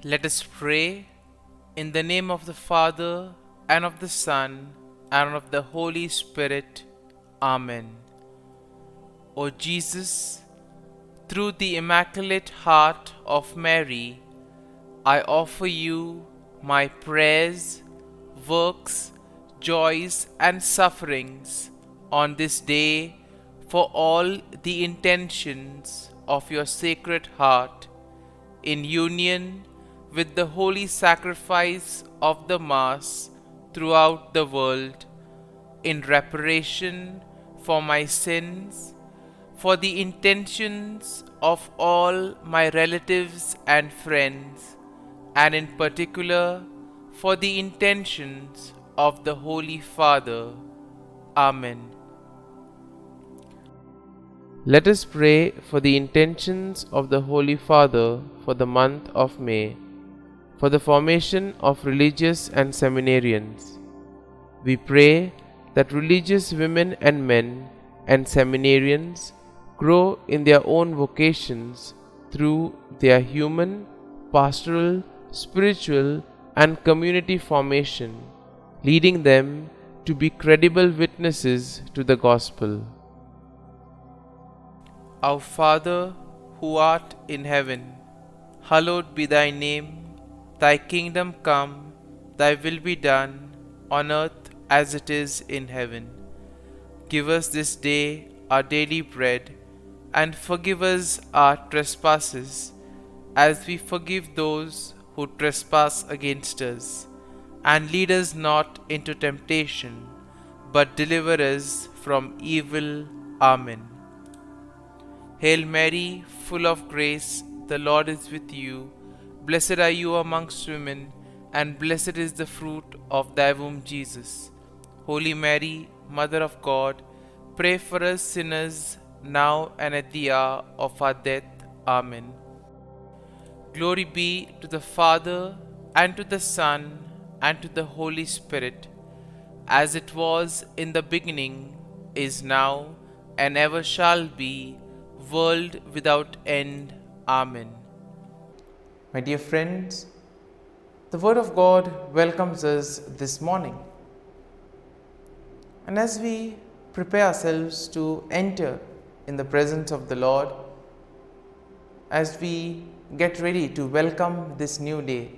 Let us pray in the name of the Father, and of the Son, and of the Holy Spirit. Amen. O Jesus, through the Immaculate Heart of Mary, I offer you my prayers, works, joys, and sufferings on this day for all the intentions of your Sacred Heart, in union with the holy sacrifice of the Mass throughout the world, in reparation for my sins, for the intentions of all my relatives and friends, and in particular for the intentions of the Holy Father. Amen. Let us pray for the intentions of the Holy Father for the month of May, for the formation of religious and seminarians. We pray that religious women and men and seminarians grow in their own vocations through their human, pastoral, spiritual, and community formation, leading them to be credible witnesses to the gospel. Our Father, who art in heaven, hallowed be thy name. Thy kingdom come, thy will be done, on earth as it is in heaven. Give us this day our daily bread, and forgive us our trespasses, as we forgive those who trespass against us. And lead us not into temptation, but deliver us from evil. Amen. Hail Mary, full of grace, the Lord is with you. Blessed are you amongst women, and blessed is the fruit of thy womb, Jesus. Holy Mary, Mother of God, pray for us sinners, now and at the hour of our death. Amen. Glory be to the Father, and to the Son, and to the Holy Spirit, as it was in the beginning, is now, and ever shall be, world without end. Amen. My dear friends, the Word of God welcomes us this morning. And as we prepare ourselves to enter in the presence of the Lord, as we get ready to welcome this new day,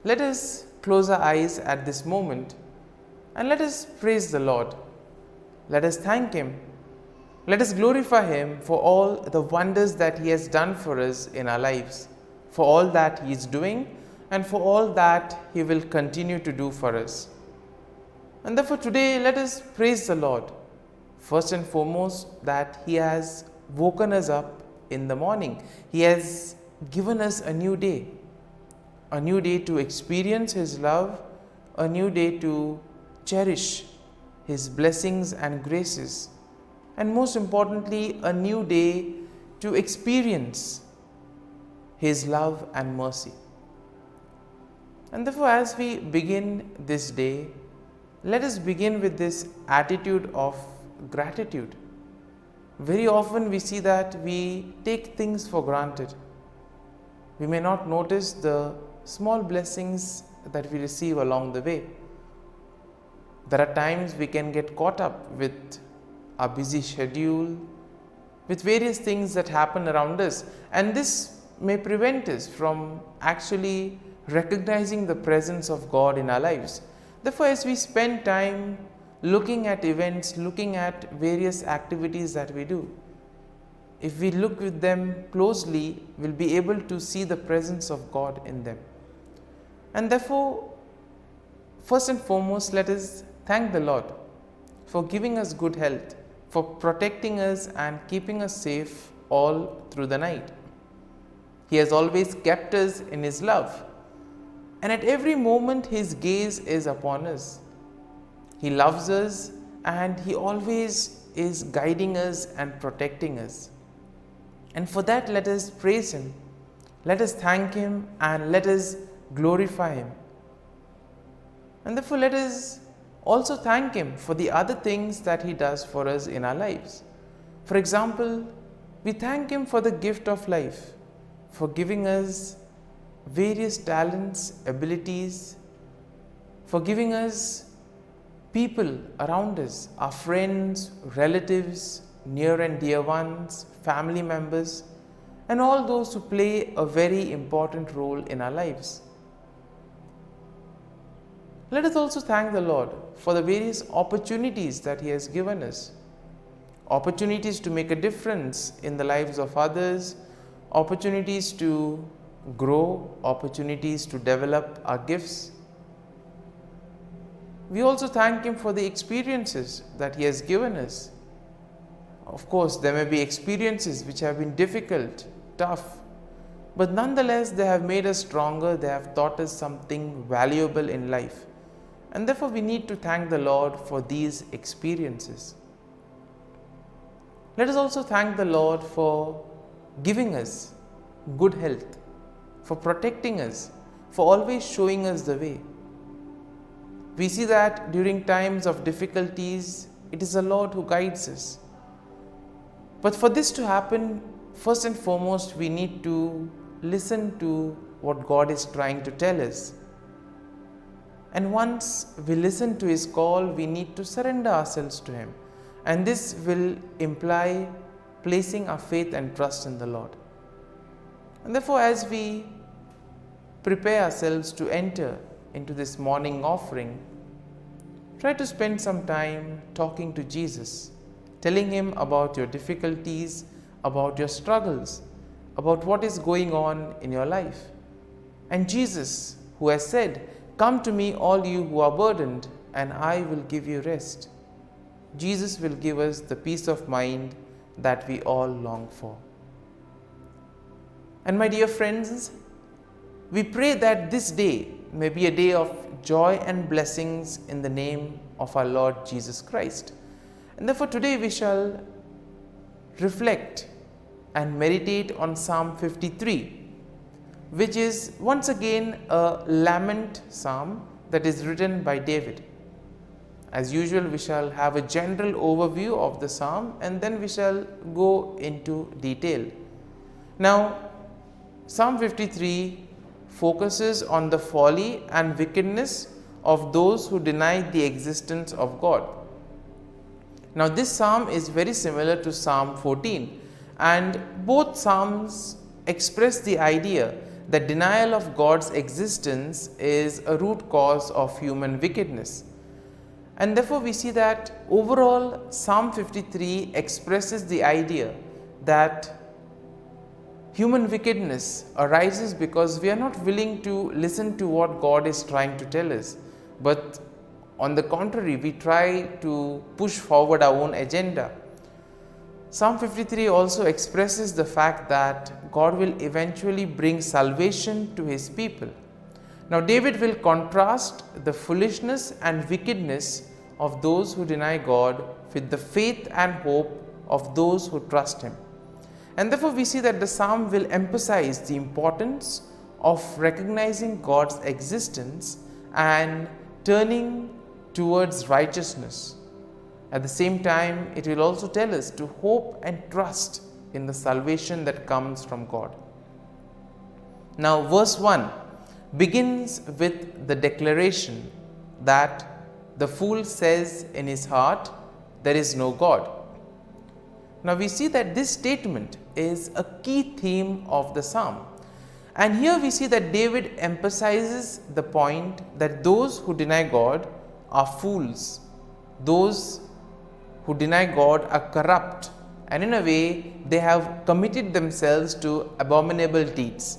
let us close our eyes at this moment and let us praise the Lord. Let us thank Him. Let us glorify Him for all the wonders that He has done for us in our lives, for all that He is doing, and for all that He will continue to do for us. And therefore today let us praise the Lord, first and foremost that He has woken us up in the morning. He has given us a new day to experience His love, a new day to cherish His blessings and graces, and most importantly, a new day to experience His love and mercy. And therefore, as we begin this day, let us begin with this attitude of gratitude. Very often we see that we take things for granted. We may not notice the small blessings that we receive along the way. There are times we can get caught up with our busy schedule, with various things that happen around us, and this may prevent us from actually recognizing the presence of God in our lives. Therefore, as we spend time looking at events, looking at various activities that we do, if we look with them closely, we'll be able to see the presence of God in them. And therefore, first and foremost, let us thank the Lord for giving us good health, for protecting us and keeping us safe all through the night. He has always kept us in His love, and at every moment His gaze is upon us. He loves us and He always is guiding us and protecting us. And for that, let us praise Him, let us thank Him, and let us glorify Him. And therefore, let us also thank Him for the other things that He does for us in our lives. For example, we thank Him for the gift of life, for giving us various talents, abilities, for giving us people around us, our friends, relatives, near and dear ones, family members, and all those who play a very important role in our lives. Let us also thank the Lord for the various opportunities that He has given us. Opportunities to make a difference in the lives of others, opportunities to grow, opportunities to develop our gifts. We also thank Him for the experiences that He has given us. Of course, there may be experiences which have been difficult, tough, but nonetheless they have made us stronger, they have taught us something valuable in life. And therefore we need to thank the Lord for these experiences. Let us also thank the Lord for giving us good health, for protecting us, for always showing us the way. We see that during times of difficulties, it is the Lord who guides us. But for this to happen, first and foremost, we need to listen to what God is trying to tell us. And once we listen to His call, we need to surrender ourselves to Him. And this will imply placing our faith and trust in the Lord. And therefore, as we prepare ourselves to enter into this morning offering, try to spend some time talking to Jesus, telling Him about your difficulties, about your struggles, about what is going on in your life. And Jesus, who has said, "Come to me, all you who are burdened, and I will give you rest." Jesus will give us the peace of mind that we all long for. And my dear friends, we pray that this day may be a day of joy and blessings in the name of our Lord Jesus Christ. And therefore today we shall reflect and meditate on Psalm 53, which is once again a lament psalm that is written by David. As usual, we shall have a general overview of the psalm and then we shall go into detail. Now, Psalm 53 focuses on the folly and wickedness of those who deny the existence of God. Now, this psalm is very similar to Psalm 14, and both psalms express the idea that denial of God's existence is a root cause of human wickedness. And therefore we see that overall Psalm 53 expresses the idea that human wickedness arises because we are not willing to listen to what God is trying to tell us, but on the contrary, we try to push forward our own agenda. Psalm 53 also expresses the fact that God will eventually bring salvation to His people. Now, David will contrast the foolishness and wickedness of those who deny God with the faith and hope of those who trust Him. And therefore, we see that the psalm will emphasize the importance of recognizing God's existence and turning towards righteousness. At the same time, it will also tell us to hope and trust in the salvation that comes from God. Now, verse 1 begins with the declaration that the fool says in his heart, "There is no God." Now, we see that this statement is a key theme of the psalm. And here we see that David emphasizes the point that those who deny God are fools. Those who deny God are corrupt, and in a way they have committed themselves to abominable deeds.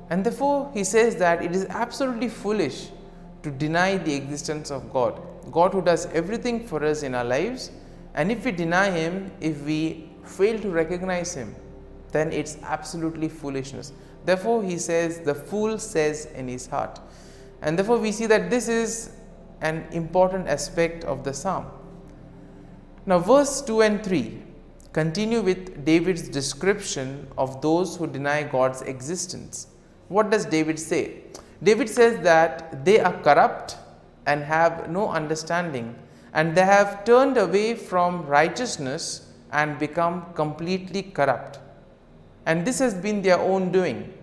And therefore he says that it is absolutely foolish to deny the existence of God. God who does everything for us in our lives, and if we deny Him, if we fail to recognize Him, then it's absolutely foolishness. Therefore he says, the fool says in his heart. And therefore we see that this is an important aspect of the psalm. Now verse 2 and 3 continue with David's description of those who deny God's existence. What does David say? David says that they are corrupt and have no understanding, and they have turned away from righteousness and become completely corrupt. And this has been their own doing.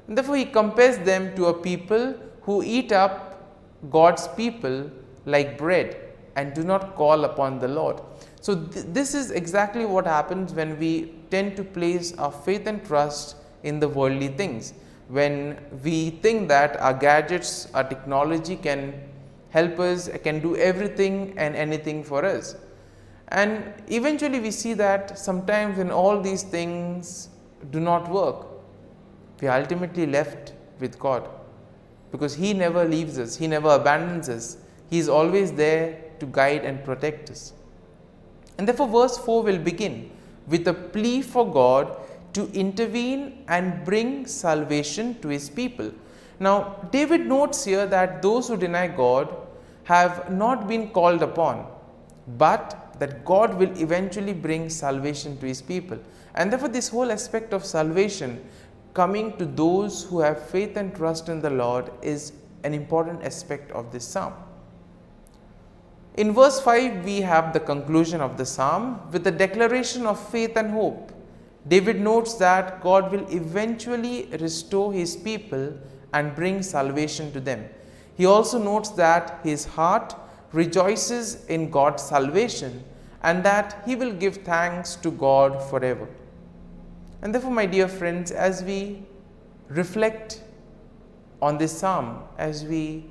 And therefore, he compares them to a people who eat up God's people like bread and do not call upon the Lord. So, this is exactly what happens when we tend to place our faith and trust in the worldly things. When we think that our gadgets, our technology can help us, can do everything and anything for us. And eventually we see that sometimes when all these things do not work, we are ultimately left with God, because He never leaves us, He never abandons us, He is always there to guide and protect us. And therefore verse 4 will begin with a plea for God to intervene and bring salvation to His people. Now David notes here that those who deny God have not been called upon, but that God will eventually bring salvation to His people. And therefore this whole aspect of salvation coming to those who have faith and trust in the Lord is an important aspect of this psalm. In verse 5 we have the conclusion of the psalm with the declaration of faith and hope. David notes that God will eventually restore His people and bring salvation to them. He also notes that his heart rejoices in God's salvation and that he will give thanks to God forever. And therefore, my dear friends, as we reflect on this psalm, as we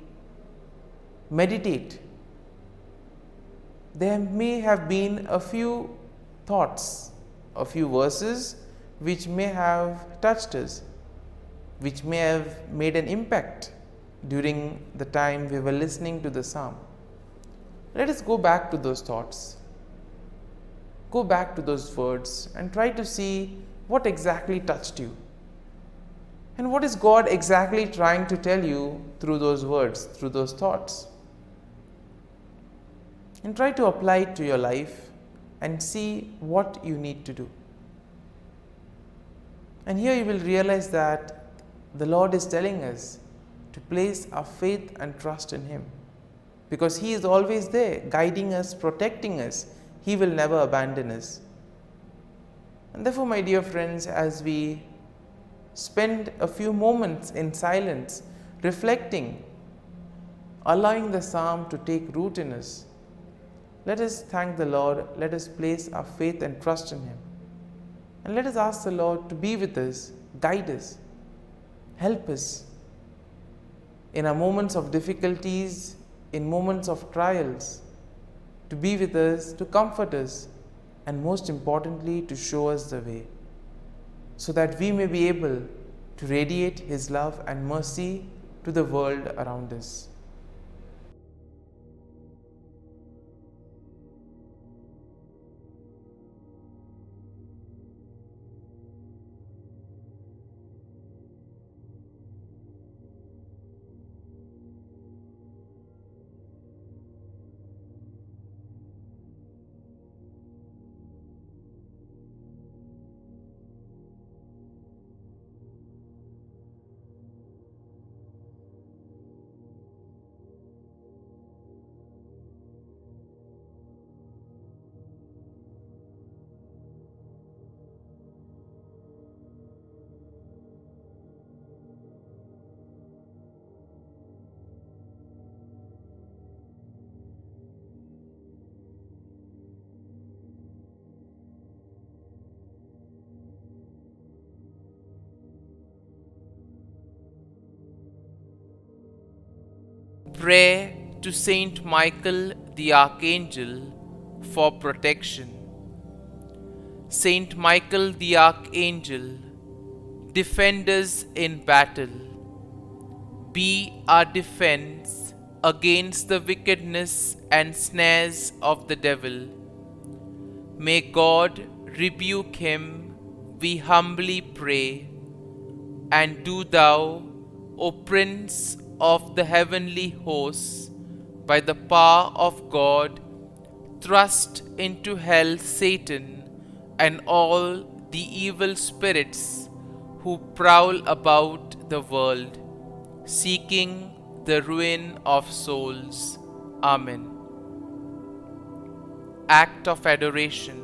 meditate, there may have been a few thoughts, a few verses which may have touched us, which may have made an impact during the time we were listening to the psalm. Let us go back to those thoughts, go back to those words and try to see what exactly touched you. And what is God exactly trying to tell you through those words, through those thoughts? And try to apply it to your life and see what you need to do. And here you will realize that the Lord is telling us to place our faith and trust in Him, because He is always there, guiding us, protecting us. He will never abandon us. And therefore, my dear friends, as we spend a few moments in silence, reflecting, allowing the psalm to take root in us, let us thank the Lord, let us place our faith and trust in Him. And let us ask the Lord to be with us, guide us, help us in our moments of difficulties, in moments of trials, to be with us, to comfort us, and most importantly, to show us the way, so that we may be able to radiate His love and mercy to the world around us. Prayer to Saint Michael the Archangel for protection. Saint Michael the Archangel, defend us in battle. Be our defense against the wickedness and snares of the devil. May God rebuke him, we humbly pray. And do thou, O Prince of the heavenly hosts, by the power of God, thrust into hell Satan and all the evil spirits who prowl about the world, seeking the ruin of souls. Amen. Act of Adoration.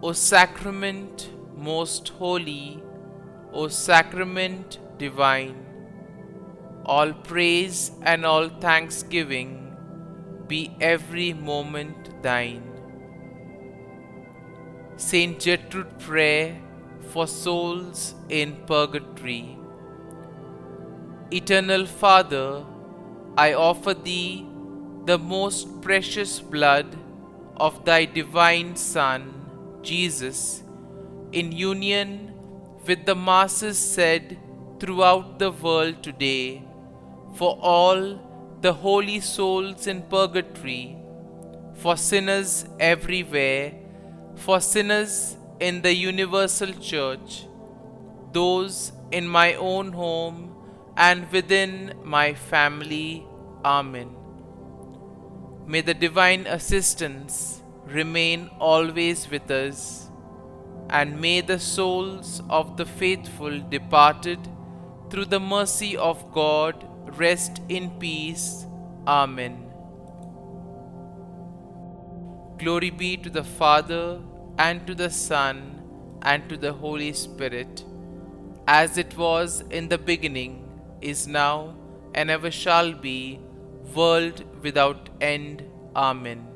O Sacrament most holy, O sacrament divine, all praise and all thanksgiving be every moment thine. Saint Gertrude, prayer for souls in purgatory. Eternal Father, I offer Thee the most precious blood of Thy divine Son, Jesus, in union with the masses said throughout the world today, for all the holy souls in purgatory, for sinners everywhere, for sinners in the universal church, those in my own home and within my family. Amen. May the divine assistance remain always with us, and may the souls of the faithful departed through the mercy of God rest in peace. Amen. Glory be to the Father, and to the Son, and to the Holy Spirit, as it was in the beginning, is now, and ever shall be, world without end. Amen.